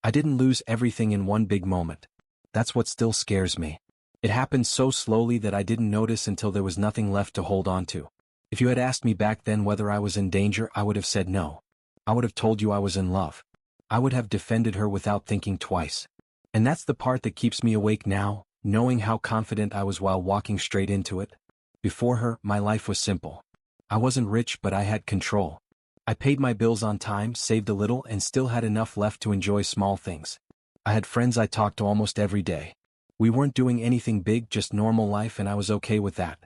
I didn't lose everything in one big moment. That's what still scares me. It happened so slowly that I didn't notice until there was nothing left to hold on to. If you had asked me back then whether I was in danger, I would have said no. I would have told you I was in love. I would have defended her without thinking twice. And that's the part that keeps me awake now, knowing how confident I was while walking straight into it. Before her, my life was simple. I wasn't rich, but I had control. I paid my bills on time, saved a little, and still had enough left to enjoy small things. I had friends I talked to almost every day. We weren't doing anything big, just normal life, and I was okay with that.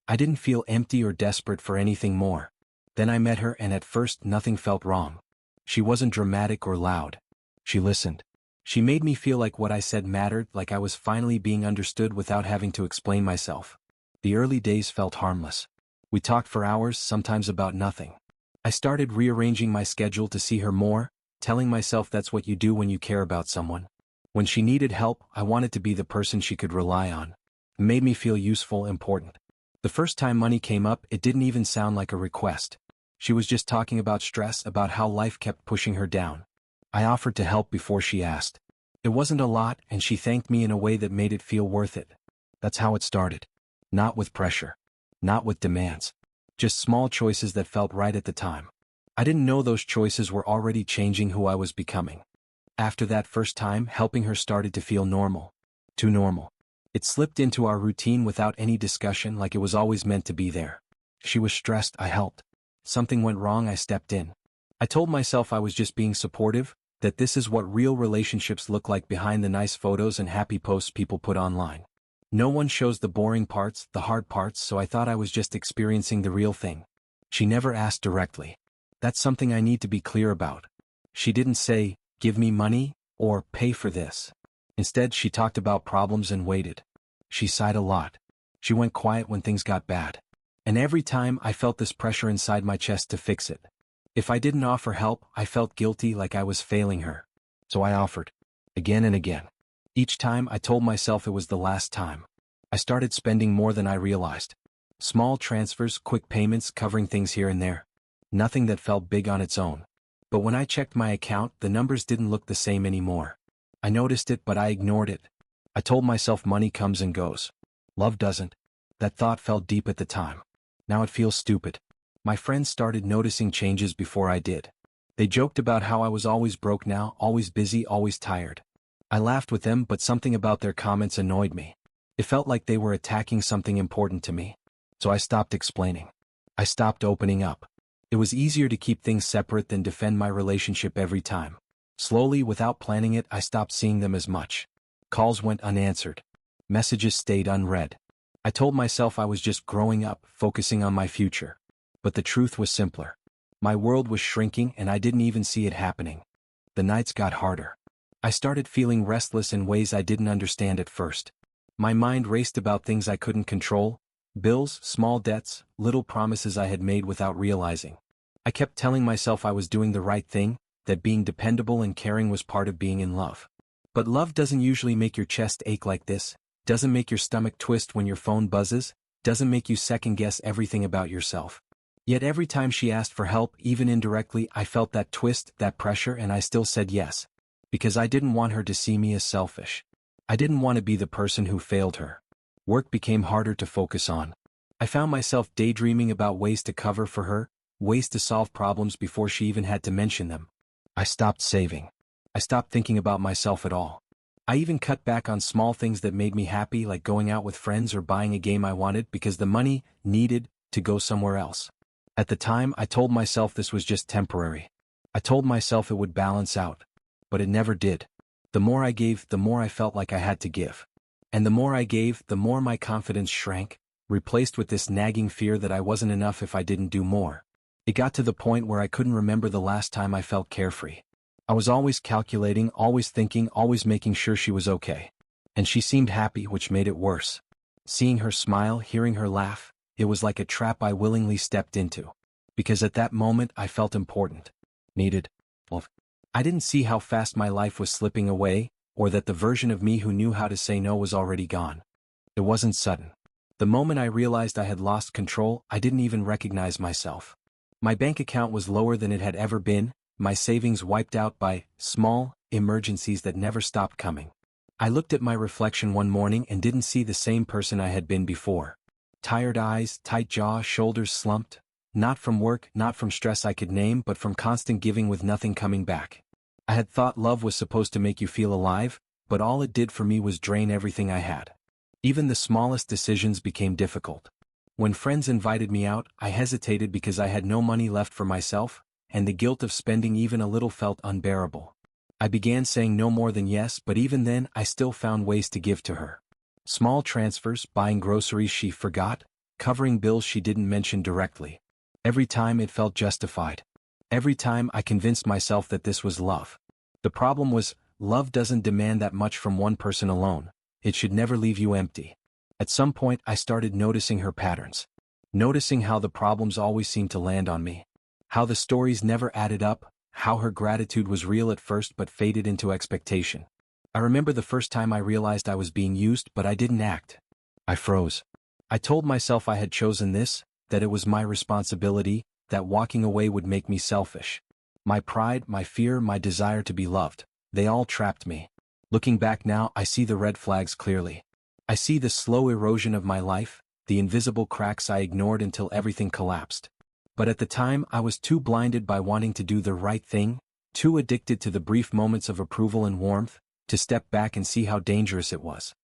I didn't feel empty or desperate for anything more. Then I met her, and at first nothing felt wrong. She wasn't dramatic or loud. She listened. She made me feel like what I said mattered, like I was finally being understood without having to explain myself. The early days felt harmless. We talked for hours, sometimes about nothing. I started rearranging my schedule to see her more, telling myself that's what you do when you care about someone. When she needed help, I wanted to be the person she could rely on. It made me feel useful, important. The first time money came up, it didn't even sound like a request. She was just talking about stress, about how life kept pushing her down. I offered to help before she asked. It wasn't a lot, and she thanked me in a way that made it feel worth it. That's how it started. Not with pressure. Not with demands. Just small choices that felt right at the time. I didn't know those choices were already changing who I was becoming. After that first time, helping her started to feel normal. Too normal. It slipped into our routine without any discussion, like it was always meant to be there. She was stressed, I helped. Something went wrong, I stepped in. I told myself I was just being supportive, that this is what real relationships look like behind the nice photos and happy posts people put online. No one shows the boring parts, the hard parts, so I thought I was just experiencing the real thing. She never asked directly. That's something I need to be clear about. She didn't say, "Give me money," or "Pay for this." Instead, she talked about problems and waited. She sighed a lot. She went quiet when things got bad. And every time I felt this pressure inside my chest to fix it. If I didn't offer help, I felt guilty, like I was failing her. So I offered. Again and again. Each time I told myself it was the last time. I started spending more than I realized. Small transfers, quick payments, covering things here and there. Nothing that felt big on its own. But when I checked my account, the numbers didn't look the same anymore. I noticed it, but I ignored it. I told myself money comes and goes. Love doesn't. That thought felt deep at the time. Now it feels stupid. My friends started noticing changes before I did. They joked about how I was always broke now, always busy, always tired. I laughed with them, but something about their comments annoyed me. It felt like they were attacking something important to me. So I stopped explaining. I stopped opening up. It was easier to keep things separate than defend my relationship every time. Slowly, without planning it, I stopped seeing them as much. Calls went unanswered. Messages stayed unread. I told myself I was just growing up, focusing on my future. But the truth was simpler. My world was shrinking, and I didn't even see it happening. The nights got harder. I started feeling restless in ways I didn't understand at first. My mind raced about things I couldn't control. Bills, small debts, little promises I had made without realizing. I kept telling myself I was doing the right thing, that being dependable and caring was part of being in love. But love doesn't usually make your chest ache like this, doesn't make your stomach twist when your phone buzzes, doesn't make you second-guess everything about yourself. Yet every time she asked for help, even indirectly, I felt that twist, that pressure, and I still said yes. Because I didn't want her to see me as selfish. I didn't want to be the person who failed her. Work became harder to focus on. I found myself daydreaming about ways to cover for her, ways to solve problems before she even had to mention them. I stopped saving. I stopped thinking about myself at all. I even cut back on small things that made me happy, like going out with friends or buying a game I wanted, because the money needed to go somewhere else. At the time, I told myself this was just temporary. I told myself it would balance out. But it never did. The more I gave, the more I felt like I had to give. And the more I gave, the more my confidence shrank, replaced with this nagging fear that I wasn't enough if I didn't do more. It got to the point where I couldn't remember the last time I felt carefree. I was always calculating, always thinking, always making sure she was okay. And she seemed happy, which made it worse. Seeing her smile, hearing her laugh, it was like a trap I willingly stepped into. Because at that moment I felt important. Needed. Love. I didn't see how fast my life was slipping away, or that the version of me who knew how to say no was already gone. It wasn't sudden. The moment I realized I had lost control, I didn't even recognize myself. My bank account was lower than it had ever been, my savings wiped out by small emergencies that never stopped coming. I looked at my reflection one morning and didn't see the same person I had been before. Tired eyes, tight jaw, shoulders slumped. Not from work, not from stress I could name, but from constant giving with nothing coming back. I had thought love was supposed to make you feel alive, but all it did for me was drain everything I had. Even the smallest decisions became difficult. When friends invited me out, I hesitated because I had no money left for myself, and the guilt of spending even a little felt unbearable. I began saying no more than yes, but even then I still found ways to give to her. Small transfers, buying groceries she forgot, covering bills she didn't mention directly. Every time it felt justified. Every time I convinced myself that this was love. The problem was, love doesn't demand that much from one person alone. It should never leave you empty. At some point I started noticing her patterns. Noticing how the problems always seemed to land on me. How the stories never added up, how her gratitude was real at first but faded into expectation. I remember the first time I realized I was being used, but I didn't act. I froze. I told myself I had chosen this, that it was my responsibility, that walking away would make me selfish. My pride, my fear, my desire to be loved, they all trapped me. Looking back now, I see the red flags clearly. I see the slow erosion of my life, the invisible cracks I ignored until everything collapsed. But at the time I was too blinded by wanting to do the right thing, too addicted to the brief moments of approval and warmth, to step back and see how dangerous it was.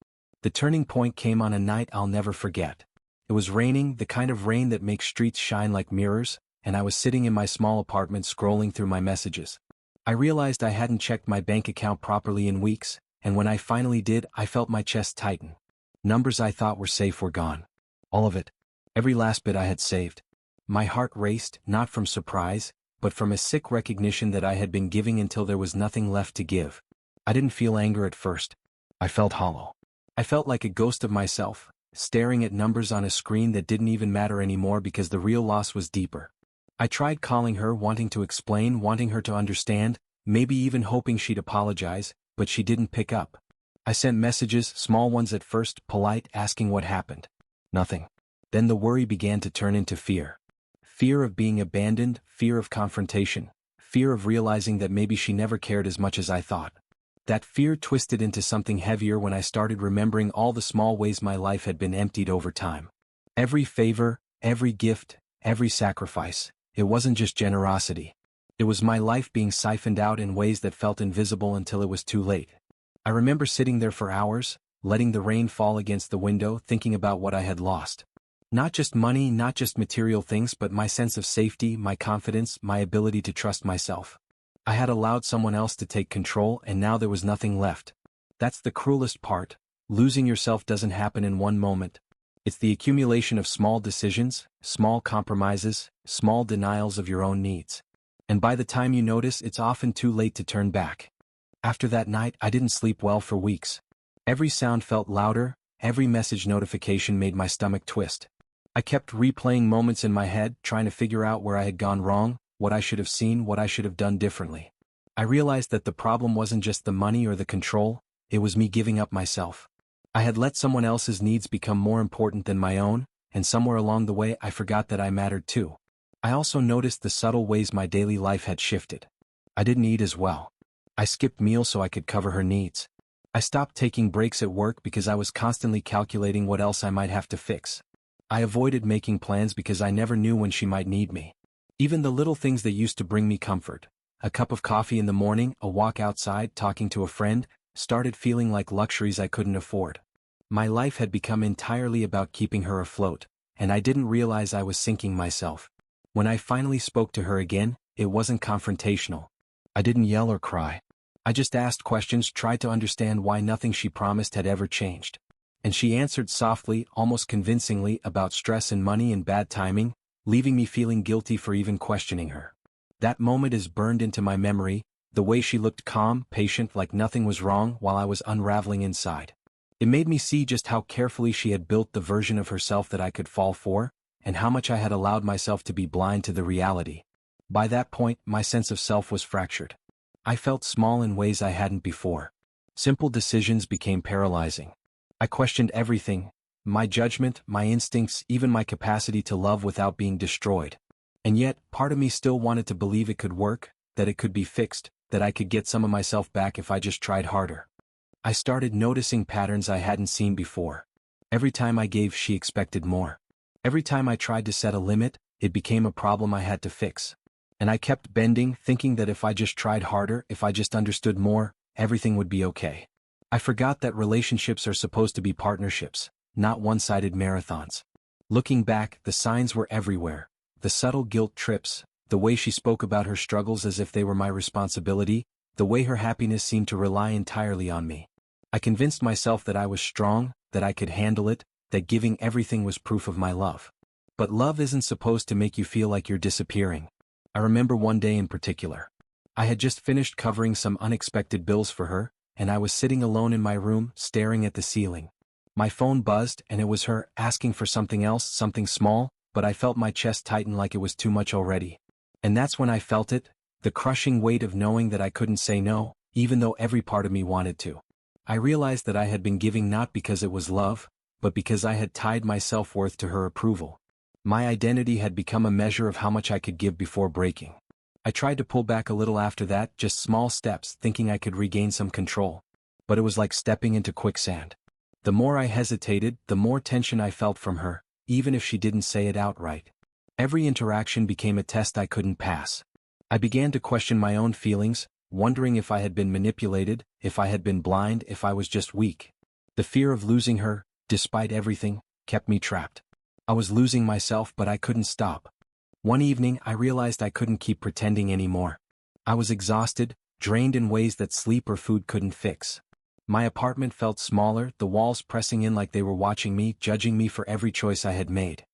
The turning point came on a night I'll never forget. It was raining, the kind of rain that makes streets shine like mirrors, and I was sitting in my small apartment scrolling through my messages. I realized I hadn't checked my bank account properly in weeks, and when I finally did, I felt my chest tighten. Numbers I thought were safe were gone. All of it. Every last bit I had saved. My heart raced, not from surprise, but from a sick recognition that I had been giving until there was nothing left to give. I didn't feel anger at first. I felt hollow. I felt like a ghost of myself, staring at numbers on a screen that didn't even matter anymore because the real loss was deeper. I tried calling her, wanting to explain, wanting her to understand, maybe even hoping she'd apologize, but she didn't pick up. I sent messages, small ones at first, polite, asking what happened. Nothing. Then the worry began to turn into fear. Fear of being abandoned, fear of confrontation, fear of realizing that maybe she never cared as much as I thought. That fear twisted into something heavier when I started remembering all the small ways my life had been emptied over time. Every favor, every gift, every sacrifice. It wasn't just generosity. It was my life being siphoned out in ways that felt invisible until it was too late. I remember sitting there for hours, letting the rain fall against the window, thinking about what I had lost. Not just money, not just material things, but my sense of safety, my confidence, my ability to trust myself. I had allowed someone else to take control, and now there was nothing left. That's the cruelest part. Losing yourself doesn't happen in one moment. It's the accumulation of small decisions, small compromises, small denials of your own needs. And by the time you notice, it's often too late to turn back. After that night, I didn't sleep well for weeks. Every sound felt louder, every message notification made my stomach twist. I kept replaying moments in my head, trying to figure out where I had gone wrong, what I should have seen, what I should have done differently. I realized that the problem wasn't just the money or the control, it was me giving up myself. I had let someone else's needs become more important than my own, and somewhere along the way I forgot that I mattered too. I also noticed the subtle ways my daily life had shifted. I didn't eat as well. I skipped meals so I could cover her needs. I stopped taking breaks at work because I was constantly calculating what else I might have to fix. I avoided making plans because I never knew when she might need me. Even the little things that used to bring me comfort, a cup of coffee in the morning, a walk outside, talking to a friend, started feeling like luxuries I couldn't afford. My life had become entirely about keeping her afloat, and I didn't realize I was sinking myself. When I finally spoke to her again, it wasn't confrontational. I didn't yell or cry. I just asked questions, tried to understand why nothing she promised had ever changed. And she answered softly, almost convincingly, about stress and money and bad timing, leaving me feeling guilty for even questioning her. That moment is burned into my memory, the way she looked calm, patient, like nothing was wrong while I was unraveling inside. It made me see just how carefully she had built the version of herself that I could fall for, and how much I had allowed myself to be blind to the reality. By that point, my sense of self was fractured. I felt small in ways I hadn't before. Simple decisions became paralyzing. I questioned everything, my judgment, my instincts, even my capacity to love without being destroyed. And yet, part of me still wanted to believe it could work, that it could be fixed, that I could get some of myself back if I just tried harder. I started noticing patterns I hadn't seen before. Every time I gave, she expected more. Every time I tried to set a limit, it became a problem I had to fix. And I kept bending, thinking that if I just tried harder, if I just understood more, everything would be okay. I forgot that relationships are supposed to be partnerships, not one-sided marathons. Looking back, the signs were everywhere. The subtle guilt trips, the way she spoke about her struggles as if they were my responsibility, the way her happiness seemed to rely entirely on me. I convinced myself that I was strong, that I could handle it, that giving everything was proof of my love. But love isn't supposed to make you feel like you're disappearing. I remember one day in particular. I had just finished covering some unexpected bills for her, and I was sitting alone in my room, staring at the ceiling. My phone buzzed, and it was her, asking for something else, something small, but I felt my chest tighten like it was too much already. And that's when I felt it, the crushing weight of knowing that I couldn't say no, even though every part of me wanted to. I realized that I had been giving not because it was love, but because I had tied my self-worth to her approval. My identity had become a measure of how much I could give before breaking. I tried to pull back a little after that, just small steps, thinking I could regain some control. But it was like stepping into quicksand. The more I hesitated, the more tension I felt from her, even if she didn't say it outright. Every interaction became a test I couldn't pass. I began to question my own feelings, wondering if I had been manipulated, if I had been blind, if I was just weak. The fear of losing her, despite everything, kept me trapped. I was losing myself, but I couldn't stop. One evening, I realized I couldn't keep pretending anymore. I was exhausted, drained in ways that sleep or food couldn't fix. My apartment felt smaller, the walls pressing in like they were watching me, judging me for every choice I had made.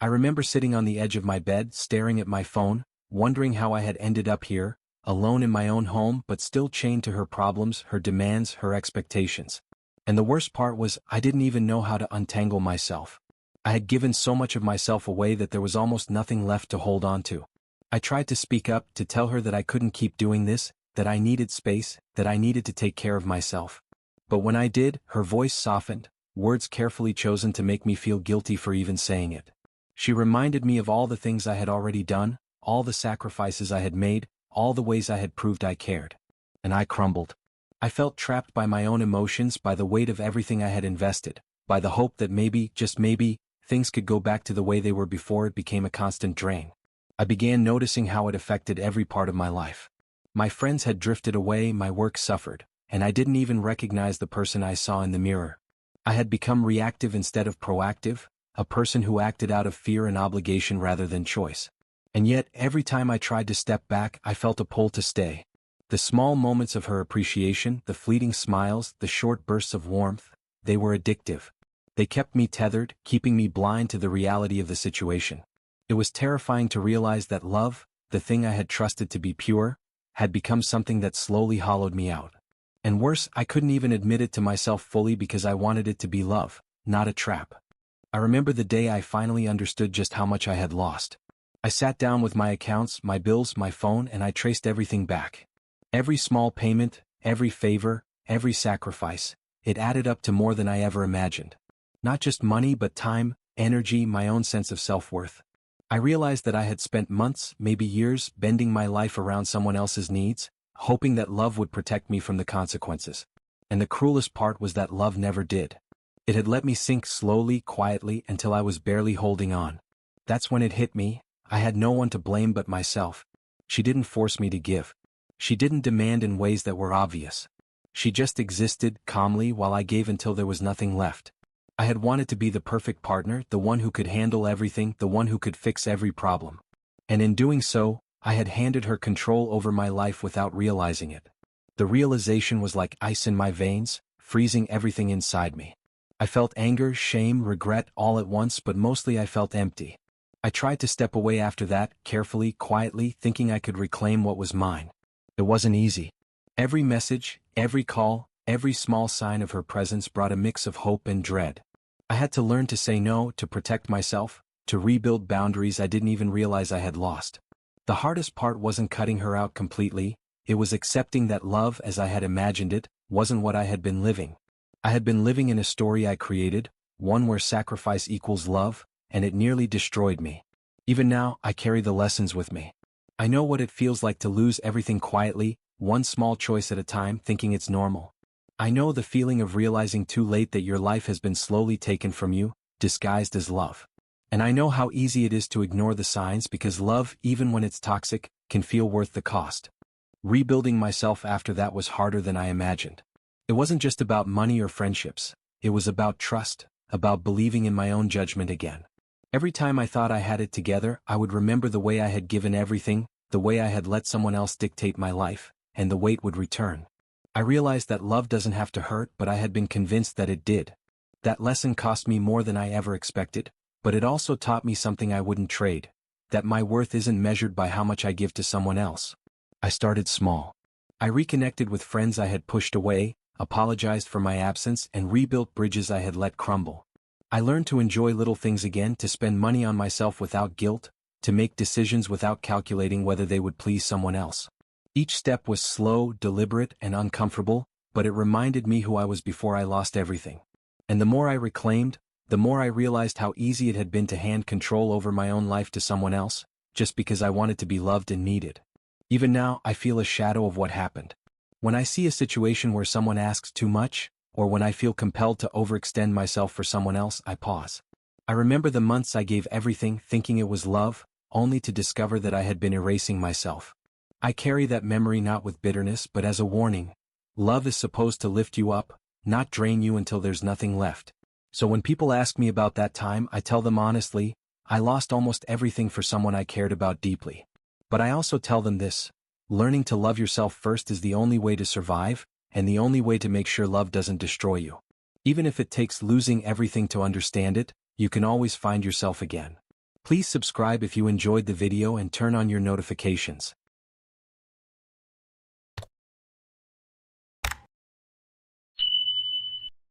I remember sitting on the edge of my bed, staring at my phone, wondering how I had ended up here, alone in my own home but still chained to her problems, her demands, her expectations. And the worst part was, I didn't even know how to untangle myself. I had given so much of myself away that there was almost nothing left to hold on to. I tried to speak up, to tell her that I couldn't keep doing this, that I needed space, that I needed to take care of myself. But when I did, her voice softened, words carefully chosen to make me feel guilty for even saying it. She reminded me of all the things I had already done, all the sacrifices I had made, all the ways I had proved I cared. And I crumbled. I felt trapped by my own emotions, by the weight of everything I had invested, by the hope that maybe, just maybe, things could go back to the way they were before it became a constant drain. I began noticing how it affected every part of my life. My friends had drifted away, my work suffered, and I didn't even recognize the person I saw in the mirror. I had become reactive instead of proactive, a person who acted out of fear and obligation rather than choice. And yet, every time I tried to step back, I felt a pull to stay. The small moments of her appreciation, the fleeting smiles, the short bursts of warmth, they were addictive. They kept me tethered, keeping me blind to the reality of the situation. It was terrifying to realize that love, the thing I had trusted to be pure, had become something that slowly hollowed me out. And worse, I couldn't even admit it to myself fully because I wanted it to be love, not a trap. I remember the day I finally understood just how much I had lost. I sat down with my accounts, my bills, my phone, and I traced everything back. Every small payment, every favor, every sacrifice, it added up to more than I ever imagined. Not just money but time, energy, my own sense of self-worth. I realized that I had spent months, maybe years, bending my life around someone else's needs, hoping that love would protect me from the consequences. And the cruelest part was that love never did. It had let me sink slowly, quietly, until I was barely holding on. That's when it hit me. I had no one to blame but myself. She didn't force me to give. She didn't demand in ways that were obvious. She just existed, calmly, while I gave until there was nothing left. I had wanted to be the perfect partner, the one who could handle everything, the one who could fix every problem. And in doing so, I had handed her control over my life without realizing it. The realization was like ice in my veins, freezing everything inside me. I felt anger, shame, regret all at once, but mostly I felt empty. I tried to step away after that, carefully, quietly, thinking I could reclaim what was mine. It wasn't easy. Every message, every call, every small sign of her presence brought a mix of hope and dread. I had to learn to say no, to protect myself, to rebuild boundaries I didn't even realize I had lost. The hardest part wasn't cutting her out completely, it was accepting that love, as I had imagined it, wasn't what I had been living. I had been living in a story I created, one where sacrifice equals love, and it nearly destroyed me. Even now, I carry the lessons with me. I know what it feels like to lose everything quietly, one small choice at a time, thinking it's normal. I know the feeling of realizing too late that your life has been slowly taken from you, disguised as love. And I know how easy it is to ignore the signs because love, even when it's toxic, can feel worth the cost. Rebuilding myself after that was harder than I imagined. It wasn't just about money or friendships, it was about trust, about believing in my own judgment again. Every time I thought I had it together, I would remember the way I had given everything, the way I had let someone else dictate my life, and the weight would return. I realized that love doesn't have to hurt, but I had been convinced that it did. That lesson cost me more than I ever expected, but it also taught me something I wouldn't trade, that my worth isn't measured by how much I give to someone else. I started small. I reconnected with friends I had pushed away, apologized for my absence, and rebuilt bridges I had let crumble. I learned to enjoy little things again, to spend money on myself without guilt, to make decisions without calculating whether they would please someone else. Each step was slow, deliberate, and uncomfortable, but it reminded me who I was before I lost everything. And the more I reclaimed, the more I realized how easy it had been to hand control over my own life to someone else, just because I wanted to be loved and needed. Even now, I feel a shadow of what happened. When I see a situation where someone asks too much, or when I feel compelled to overextend myself for someone else, I pause. I remember the months I gave everything, thinking it was love, only to discover that I had been erasing myself. I carry that memory not with bitterness but as a warning. Love is supposed to lift you up, not drain you until there's nothing left. So when people ask me about that time, I tell them honestly, I lost almost everything for someone I cared about deeply. But I also tell them this: learning to love yourself first is the only way to survive, and the only way to make sure love doesn't destroy you. Even if it takes losing everything to understand it, you can always find yourself again. Please subscribe if you enjoyed the video and turn on your notifications.